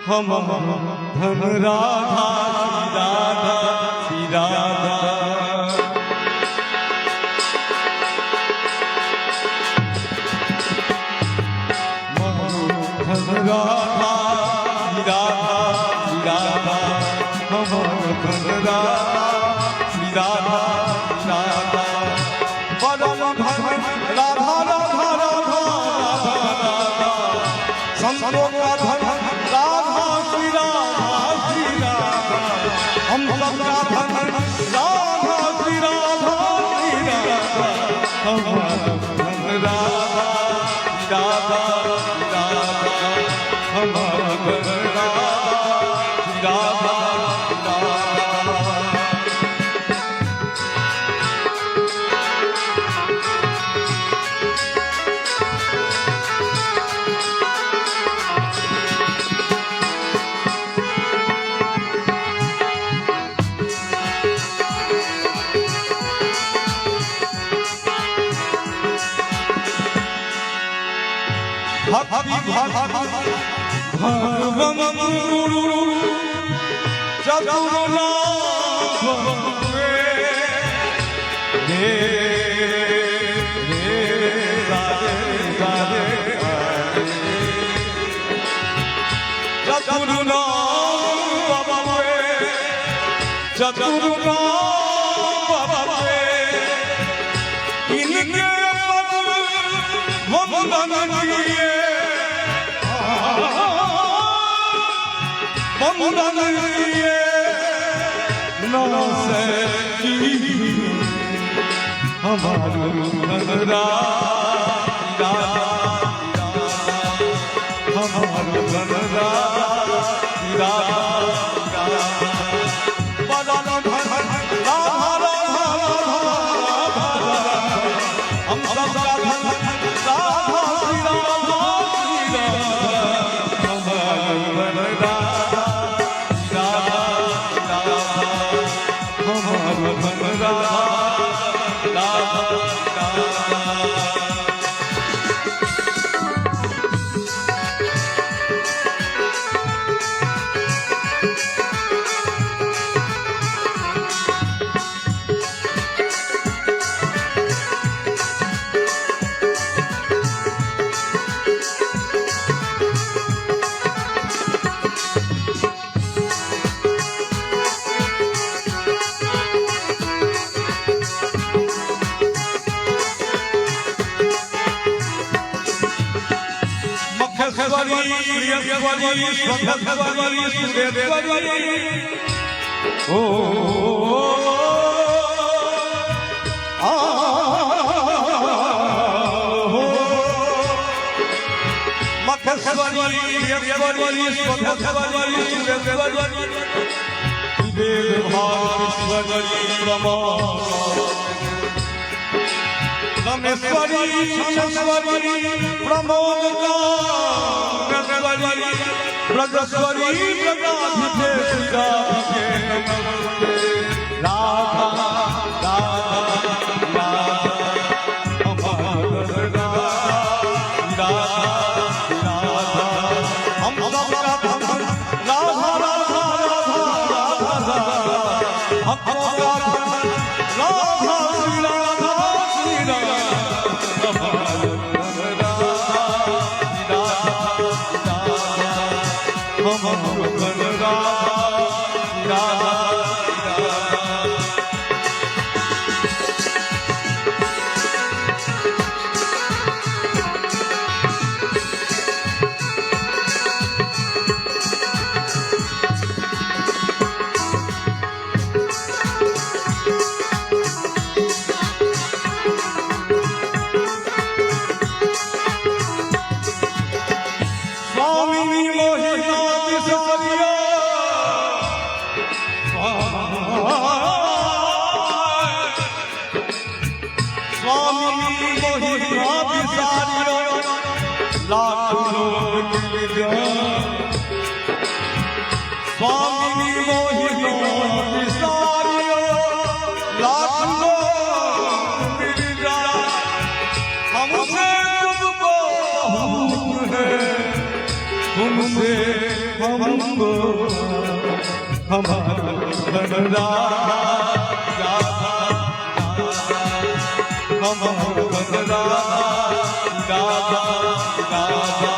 हम धन राधा श्री राधा धन राधा श्री राधा हम धन राधा श्री राधा राधा परम धन राधा राधा राधा राधा संतों का धन राधा श्री राधा हम सबका धन राधा श्री राधा हम धन राधा राधा राधा हम धन राधा राधा भक्ति भक्ति भगवन् गुरु जगन्नाथ रे रे राधे राधे जगन्नाथ बाबा रे जगन्नाथ बाबा रे इनके वंदन किए वंदन किए नौसे की हमारे धन राधा हमारे धन राधा बदन धन राधा राधा हम सबका धन राधा श्री राधा ओ ब्रजस्वरी ब्रजाधिपे राधा राधा हम सबका धन राधा राधा राधा हम सबका धन राधा श्री राधा श्री स्वामी मोहिनी सारियो लाख लो मिल जाए हमसे तुमको बहुत है तुमसे हमको हमारा बनरा हमारा बनरा दादा दादा